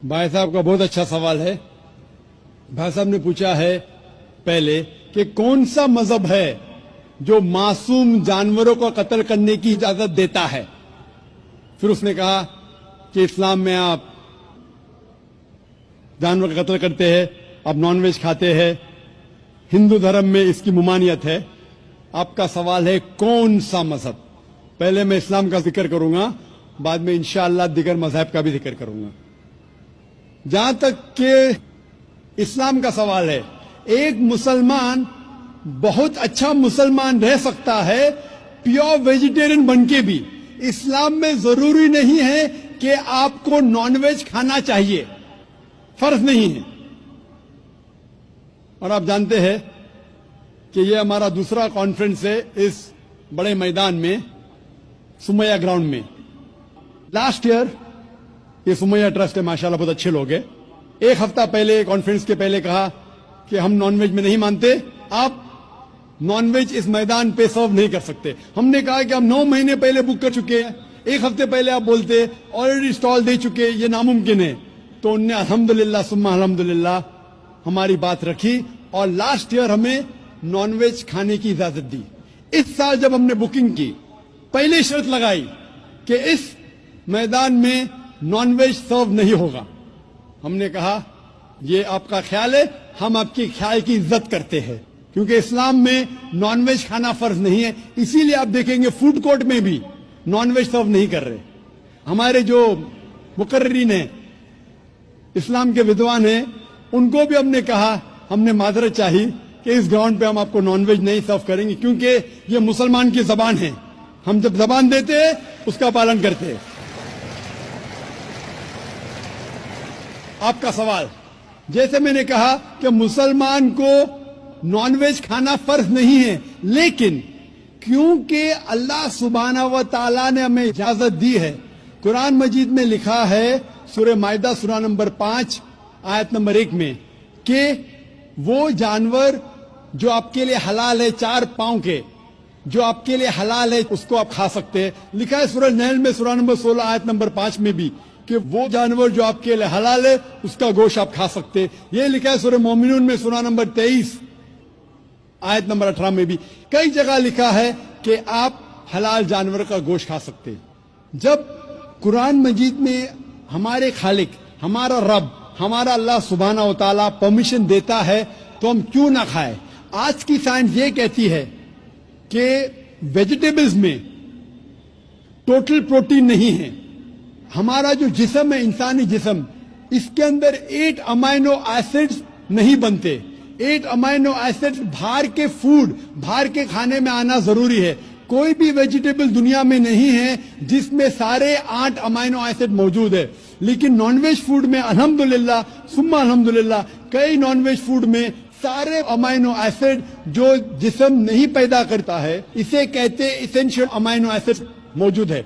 भाई साहब का बहुत अच्छा सवाल है। भाई साहब ने पूछा है पहले कि कौन सा मजहब है जो मासूम जानवरों को कत्ल करने की इजाजत देता है। फिर उसने कहा कि इस्लाम में आप जानवर का कत्ल करते हैं, आप नॉनवेज खाते हैं, हिंदू धर्म में इसकी मुमानियत है। आपका सवाल है कौन सा मजहब। पहले मैं इस्लाम का जिक्र करूंगा, बाद में इंशाअल्लाह दिगर मजहब का भी जिक्र करूंगा। जहां तक कि इस्लाम का सवाल है, एक मुसलमान बहुत अच्छा मुसलमान रह सकता है प्योर वेजिटेरियन बनके भी। इस्लाम में जरूरी नहीं है कि आपको नॉनवेज खाना चाहिए, फर्ज नहीं है। और आप जानते हैं कि ये हमारा दूसरा कॉन्फ्रेंस है इस बड़े मैदान में, सुमैया ग्राउंड में। लास्ट ईयर ये सुमैया ट्रस्ट है, माशाल्लाह बहुत अच्छे लोग हैं। एक हफ्ता पहले कॉन्फ्रेंस के पहले कहा कि हम नॉनवेज में नहीं मानते, आप नॉनवेज इस मैदान पे सर्व नहीं कर सकते। हमने कहा कि हम 9 महीने पहले बुक कर चुके हैं, एक हफ्ते पहले आप बोलते ऑलरेडी स्टॉल दे चुके, ये नामुमकिन है। तो उनने अल्हम्दुलिल्लाह सुम्मा अल्हम्दुलिल्लाह हमारी बात रखी और लास्ट ईयर हमें नॉनवेज खाने की इजाजत दी। इस साल जब हमने बुकिंग की, पहले शर्त लगाई कि इस मैदान में नॉनवेज सर्व नहीं होगा। हमने कहा ये आपका ख्याल है, हम आपके ख्याल की इज्जत करते हैं, क्योंकि इस्लाम में नॉनवेज खाना फर्ज नहीं है। इसीलिए आप देखेंगे फूड कोर्ट में भी नॉनवेज सर्व नहीं कर रहे। हमारे जो मुकर्रिरीन हैं, इस्लाम के विद्वान हैं, उनको भी हमने कहा, हमने माजरत चाही कि इस ग्राउंड पे हम आपको नॉनवेज नहीं सर्व करेंगे, क्योंकि ये मुसलमान की जबान है। हम जब जबान देते हैं उसका पालन करते हैं। आपका सवाल, जैसे मैंने कहा कि मुसलमान को नॉनवेज खाना फर्ज नहीं है, लेकिन क्योंकि अल्लाह सुब्हानहू व तआला ने हमें इजाजत दी है, कुरान मजीद में लिखा है सूरह माइदा सूरा नंबर 5 आयत नंबर 1 में कि वो जानवर जो आपके लिए हलाल है, 4 पांव के जो आपके लिए हलाल है, उसको आप खा सकते हैं। लिखा है सूरह नहल में सूरा नंबर 16 आयत नंबर 5 में भी कि वो जानवर जो आपके लिए हलाल है उसका गोश्त आप खा सकते हैं। ये लिखा है सूरह मोमिनून में सूरा नंबर 23 आयत नंबर 18 में भी। कई जगह लिखा है कि आप हलाल जानवर का गोश्त खा सकते हैं। जब कुरान मजीद में हमारे खालिक, हमारा रब, हमारा अल्लाह सुब्हानहू व तआला परमिशन देता है तो हम क्यों ना खाएं। आज की साइंस ये कहती है कि वेजिटेबल्स में टोटल प्रोटीन नहीं है। हमारा जो जिस्म है, इंसानी जिस्म, इसके अंदर 8 अमाइनो एसिड्स नहीं बनते। 8 अमाइनो एसिड्स बाहर के फूड, बाहर के खाने में आना जरूरी है। कोई भी वेजिटेबल दुनिया में नहीं है जिसमें सारे 8 अमाइनो एसिड मौजूद है। लेकिन नॉनवेज फूड में अल्हम्दुलिल्लाह सुम्मा अल्हम्दुलिल्लाह कई नॉनवेज फूड में सारे अमाइनो एसिड जो जिस्म नहीं पैदा करता है, इसे कहते हैं इसेंशियल अमाइनो एसिड मौजूद है।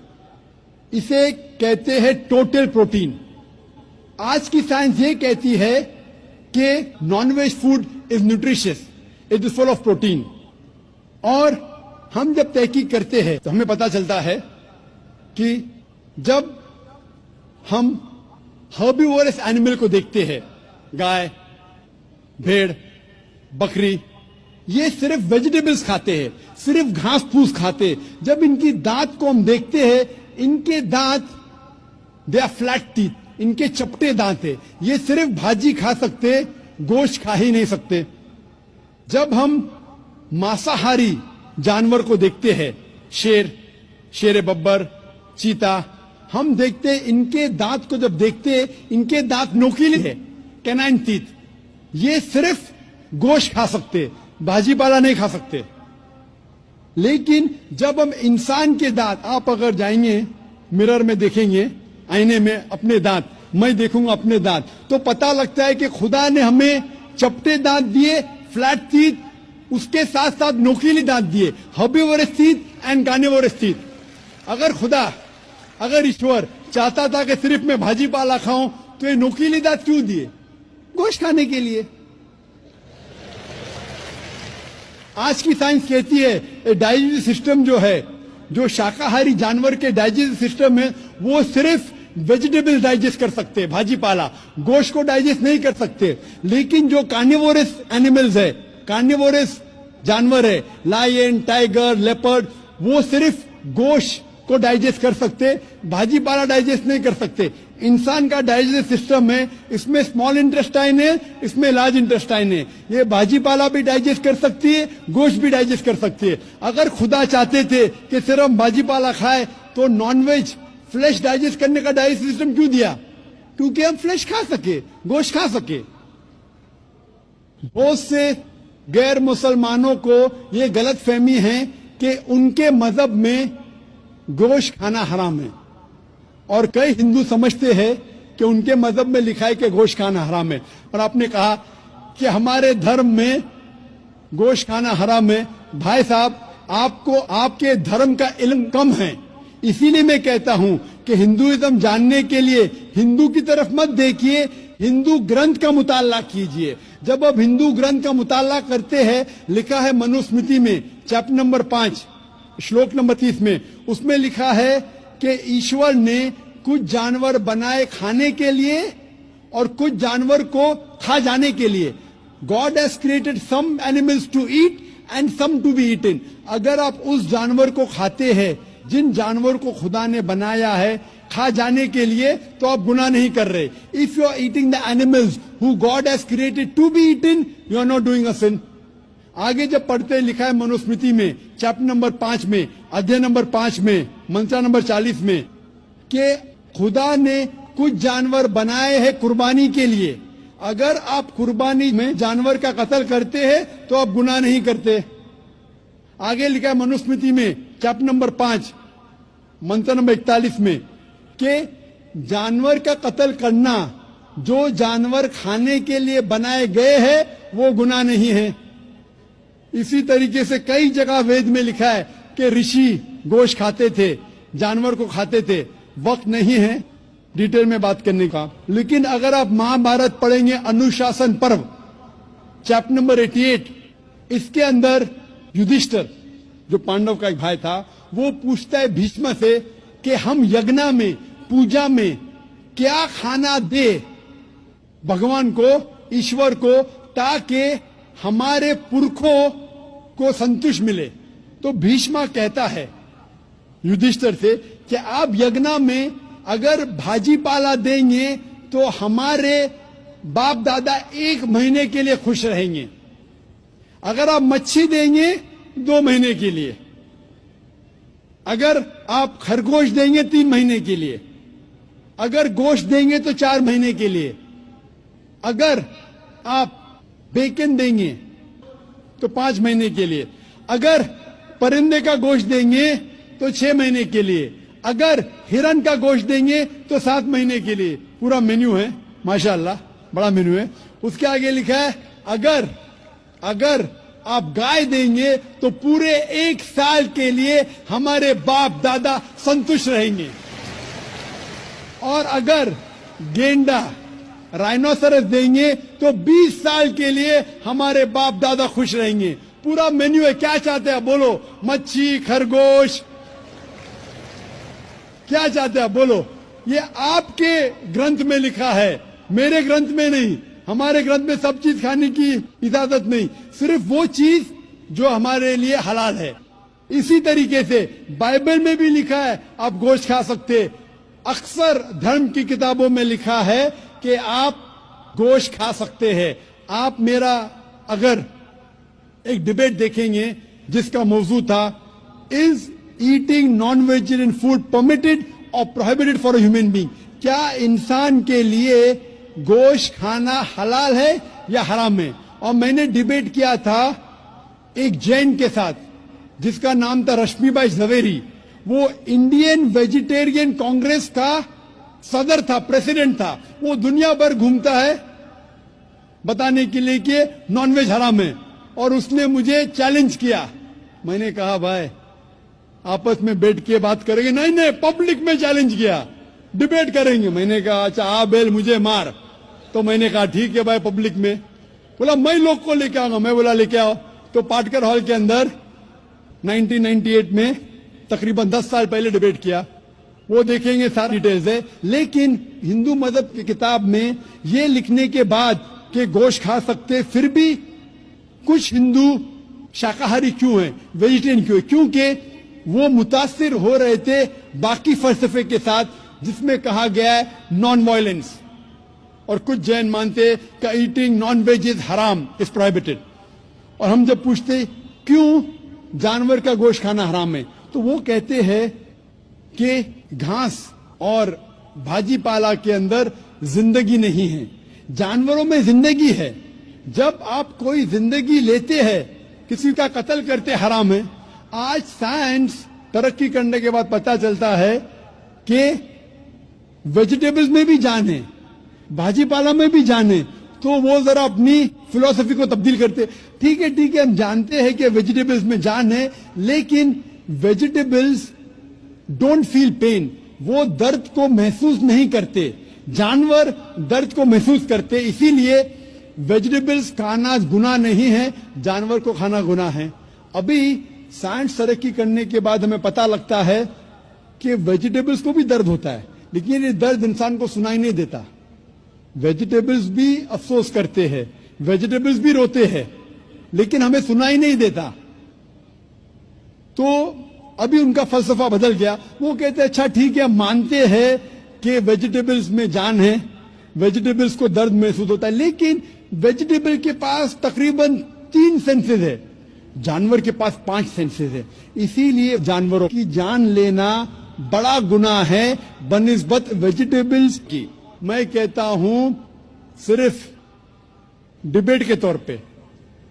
इसे कहते हैं टोटल प्रोटीन। आज की साइंस ये कहती है कि non veg food is nutritious, it is full of protein. और हम जब तहकीक करते हैं तो हमें पता चलता है कि जब हम हर्बीवोरस एनिमल को देखते हैं, गाय, भेड़, बकरी, ये सिर्फ वेजिटेबल्स खाते हैं, सिर्फ घास फूस खाते हैं। जब इनकी दांत को हम देखते हैं, इनके दांत दे आर फ्लैट टीथ, इनके चपटे दांत है। ये सिर्फ भाजी खा सकते, गोश्त खा ही नहीं सकते। जब हम मांसाहारी जानवर को देखते हैं, शेर, शेर बब्बर, चीता, हम देखते हैं इनके दांत को जब देखते हैं, इनके दांत नोकीले है, कैनाइन टीथ। ये सिर्फ गोश्त खा सकते, भाजी पाला नहीं खा सकते। लेकिन जब हम इंसान के दांत, आप अगर जाएंगे मिरर में देखेंगे, आईने में अपने दांत, मैं देखूंगा अपने दांत, तो पता लगता है कि खुदा ने हमें चपटे दांत दिए, फ्लैट टीथ, उसके साथ साथ नोकीली दांत दिए, herbivorous teeth and carnivorous teeth. अगर खुदा, अगर ईश्वर चाहता था कि सिर्फ मैं भाजी पाला खाऊं, तो ये नोकीली दांत क्यों दिए? गोश्त खाने के लिए। आज की साइंस कहती है डाइजेस्टिव सिस्टम जो है, जो शाकाहारी जानवर के डाइजेस्टिव सिस्टम है, वो सिर्फ वेजिटेबल डाइजेस्ट कर सकते हैं, भाजी पाला, गोश्त को डाइजेस्ट नहीं कर सकते। लेकिन जो कार्निवोरस एनिमल्स है, कार्निवोरस जानवर है, लायन, टाइगर, लेपर्ड, वो सिर्फ गोश्त को डाइजेस्ट कर सकते, भाजी पाला डाइजेस्ट नहीं कर सकते। इंसान का डाइजेस्ट सिस्टम है, इसमें स्मॉल इंटेस्टाइन है, इसमें लार्ज इंटेस्टाइन है। ये भाजी पाला भी डाइजेस्ट कर सकती है, गोश्त भी डाइजेस्ट कर सकती है। अगर खुदा चाहते थे कि सिर्फ हम भाजी पाला खाए तो नॉनवेज फ्लेश डाइजेस्ट करने का डाइजेस्ट सिस्टम क्यों दिया? क्योंकि हम फ्लेश खा सके, गोश्त खा सके। बहुत से गैर मुसलमानों को ये गलत फहमी है कि उनके मजहब में गोश्त खाना हराम है, और कई हिंदू समझते हैं कि उनके मजहब में लिखा है कि गोश्त खाना हराम है। और आपने कहा कि हमारे धर्म में गोश्त खाना हराम है। भाई साहब, आपको आपके धर्म का इल्म कम है, इसीलिए मैं कहता हूं कि हिंदुइज्म जानने के लिए हिंदू की तरफ मत देखिए, हिंदू ग्रंथ का मुताला कीजिए। जब आप हिंदू ग्रंथ का मुताला करते हैं, लिखा है मनुस्मृति में चैप्टर नंबर 5 श्लोक नंबर 30 में, उसमें लिखा है कि ईश्वर ने कुछ जानवर बनाए खाने के लिए और कुछ जानवर को खा जाने के लिए। God has created some animals to eat and some to be eaten. अगर आप उस जानवर को खाते हैं जिन जानवर को खुदा ने बनाया है खा जाने के लिए, तो आप गुनाह नहीं कर रहे। If you are eating the animals who God has created to be eaten, you are not doing a sin. आगे जब पढ़ते लिखा है मनुस्मृति में चैप्टर नंबर 5 में, अध्याय नंबर 5 में, मंत्र नंबर 40 में, कि खुदा ने कुछ जानवर बनाए हैं कुर्बानी के लिए। अगर आप कुर्बानी में जानवर का कत्ल करते हैं तो आप गुनाह नहीं करते। आगे लिखा है मनुस्मृति में चैप्टर नंबर 5 मंत्र नंबर 41 में कि जानवर का कत्ल करना, जो जानवर खाने के लिए बनाए गए हैं, वो गुनाह नहीं है। इसी तरीके से कई जगह वेद में लिखा है कि ऋषि गोश्त खाते थे, जानवर को खाते थे। वक्त नहीं है डिटेल में बात करने का, लेकिन अगर आप महाभारत पढ़ेंगे अनुशासन पर्व चैप्टर नंबर 88, इसके अंदर युधिष्ठिर जो पांडव का एक भाई था, वो पूछता है भीष्म से कि हम यज्ञ में, पूजा में क्या खाना दे भगवान को, ईश्वर को, ताकि हमारे पुरखों को संतुष्ट मिले। तो भीष्म कहता है युधिष्ठिर से कि आप यज्ञ में अगर भाजी पाला देंगे तो हमारे बाप दादा 1 महीने के लिए खुश रहेंगे। अगर आप मच्छी देंगे 2 महीने के लिए, अगर आप खरगोश देंगे 3 महीने के लिए, अगर गोश्त देंगे तो 4 महीने के लिए, अगर आप बेकन देंगे तो 5 महीने के लिए, अगर परिंदे का गोश्त देंगे तो 6 महीने के लिए, अगर हिरन का गोश्त देंगे तो 7 महीने के लिए। पूरा मेन्यू है, माशाअल्लाह बड़ा मेन्यू है। उसके आगे लिखा है अगर आप गाय देंगे तो पूरे 1 साल के लिए हमारे बाप दादा संतुष्ट रहेंगे, और अगर गेंडा राइनोसरस देंगे तो 20 साल के लिए हमारे बाप दादा खुश रहेंगे। पूरा मेन्यू है। क्या चाहते हैं बोलो? मच्छी, खरगोश, क्या चाहते हैं बोलो? ये आपके ग्रंथ में लिखा है, मेरे ग्रंथ में नहीं। हमारे ग्रंथ में सब चीज खाने की इजाजत नहीं, सिर्फ वो चीज जो हमारे लिए हलाल है। इसी तरीके से बाइबल में भी लिखा है आप गोश्त खा सकते। अक्सर धर्म की किताबों में लिखा है कि आप गोश्त खा सकते हैं। आप मेरा अगर एक डिबेट देखेंगे जिसका मौजू था is eating non vegetarian food permitted और prohibited for a human being, क्या इंसान के लिए गोश्त खाना हलाल है या हराम है? और मैंने डिबेट किया था एक जैन के साथ जिसका नाम था रश्मिबाई झवेरी। वो इंडियन वेजिटेरियन कांग्रेस का सदर था, प्रेसिडेंट था। वो दुनिया भर घूमता है बताने के लिए कि नॉनवेज हराम है, और उसने मुझे चैलेंज किया। मैंने कहा भाई आपस में बैठ के बात करेंगे? नहीं, पब्लिक में चैलेंज किया, डिबेट करेंगे। मैंने कहा अच्छा आ बेल मुझे मार। तो मैंने कहा ठीक है भाई, पब्लिक में। बोला मैं लोग को लेके आऊंगा। मैं बोला लेके आओ। तो पाटकर हॉल के अंदर 1998 में तकरीबन 10 साल पहले डिबेट किया। وہ دیکھیں گے ساری ڈیٹیلز ہے. لیکن ہندو مذہب کی کتاب میں یہ لکھنے کے بعد کہ گوشت کھا سکتے پھر بھی کچھ ہندو شاکاہاری کیوں ہیں, ویجیٹیرین کیوں ہیں؟ کیونکہ وہ متاثر ہو رہے تھے باقی فلسفے کے ساتھ جس میں کہا گیا ہے نان وائلنس. اور کچھ جین مانتے کہ ایٹنگ نان ویج از حرام, از پروہیبٹڈ. اور ہم جب پوچھتے کیوں جانور کا گوشت کھانا حرام ہے تو وہ کہتے ہیں کہ گھاس اور بھاجی پالا کے اندر زندگی نہیں ہے, جانوروں میں زندگی ہے. جب آپ کوئی زندگی لیتے ہیں کسی کا قتل کرتے حرام ہے. آج سائنس ترقی کرنے کے بعد پتہ چلتا ہے کہ ویجیٹیبلز میں بھی جان ہے, بھاجی پالا میں بھی جان ہے. تو وہ ذرا اپنی فلسفی کو تبدیل کرتے. ٹھیک ہے ہم جانتے ہیں کہ ویجیٹیبلز میں جان ہے, لیکن ویجیٹیبلز ڈونٹ فیل پین, وہ درد کو محسوس نہیں کرتے. جانور درد کو محسوس کرتے, اسی لیے ویجیٹیبلز کھانا گناہ نہیں ہے, جانور کو کھانا گناہ ہے. ابھی سائنس ترقی کرنے کے بعد ہمیں پتہ لگتا ہے کہ ویجیٹیبلز کو بھی درد ہوتا ہے, لیکن یہ درد انسان کو سنائی نہیں دیتا. ویجیٹیبلز بھی افسوس کرتے ہیں, ویجیٹیبلز بھی روتے ہیں, لیکن ہمیں سنائی نہیں دیتا. تو ابھی ان کا فلسفہ بدل گیا. وہ کہتے ہیں اچھا ٹھیک ہے ہم مانتے ہیں کہ ویجیٹیبلز میں جان ہے, ویجیٹیبلز کو درد محسوس ہوتا ہے, لیکن ویجیٹیبل کے پاس تقریباً 3 سینسز ہے, جانور کے پاس 5 سینسز ہے. اسی لیے جانوروں کی جان لینا بڑا گناہ ہے بنسبت ویجیٹیبلز کی. میں کہتا ہوں صرف ڈیبیٹ کے طور پہ,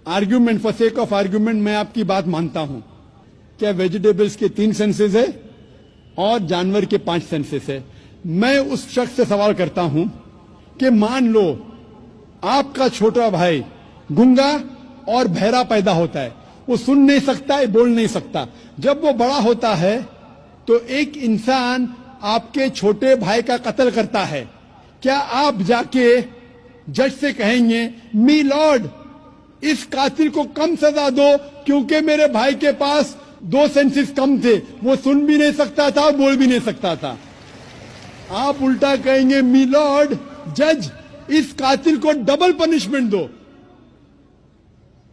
argument for sake of argument, میں آپ کی بات مانتا ہوں کیا ویجیٹیبلز کے 3 سینسز ہے اور جانور کے 5 سینسز ہے. میں اس شخص سے سوال کرتا ہوں کہ مان لو آپ کا چھوٹا بھائی گنگا اور بہرا پیدا ہوتا ہے, وہ سن نہیں سکتا ہے, بول نہیں سکتا. جب وہ بڑا ہوتا ہے تو ایک انسان آپ کے چھوٹے بھائی کا قتل کرتا ہے, کیا آپ جا کے جج سے کہیں گے می لارڈ اس قاتل کو کم سزا دو کیونکہ میرے بھائی کے پاس 2 سینسز کم تھے, وہ سن بھی نہیں سکتا تھا, بول بھی نہیں سکتا تھا. آپ الٹا کہیں گے می لارڈ جج اس قاتل کو ڈبل پنشمنٹ دو,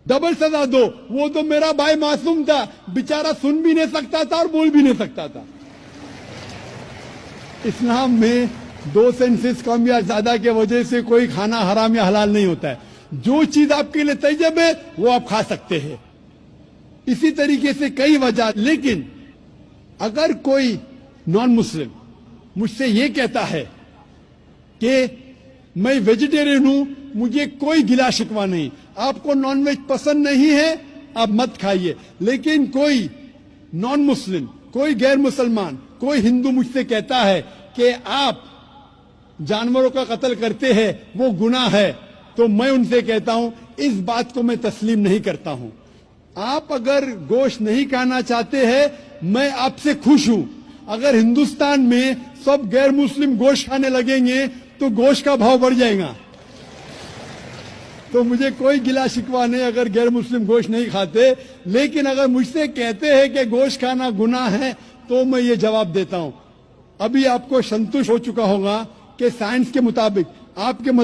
ڈبل سزا دو, وہ تو میرا بھائی معصوم تھا, بیچارہ سن بھی نہیں سکتا تھا اور بول بھی نہیں سکتا تھا. اسلام میں 2 سینسز کم یا زیادہ کی وجہ سے کوئی کھانا حرام یا حلال نہیں ہوتا ہے. جو چیز آپ کے لیے طیب ہے وہ آپ کھا سکتے ہیں. اسی طریقے سے کئی وجہ. لیکن اگر کوئی نان مسلم مجھ سے یہ کہتا ہے کہ میں ویجیٹیرین ہوں, مجھے کوئی گلا شکوہ نہیں, آپ کو نان ویج پسند نہیں ہے آپ مت کھائیے, لیکن کوئی نان مسلم, کوئی غیر مسلمان, کوئی ہندو مجھ سے کہتا ہے کہ آپ جانوروں کا قتل کرتے ہیں وہ گناہ ہے, تو میں ان سے کہتا ہوں اس بات کو میں تسلیم نہیں کرتا ہوں. آپ اگر گوشت نہیں کھانا چاہتے ہیں میں آپ سے خوش ہوں. اگر ہندوستان میں سب غیر مسلم گوشت کھانے لگیں گے تو گوشت کا بھاؤ بڑھ جائے گا. تو مجھے کوئی گلا شکوہ نہیں اگر غیر مسلم گوشت نہیں کھاتے, لیکن اگر مجھ سے کہتے ہیں کہ گوشت کھانا گناہ ہے تو میں یہ جواب دیتا ہوں. ابھی آپ کو سنتوش ہو چکا ہوگا کہ سائنس کے مطابق آپ کے مذہب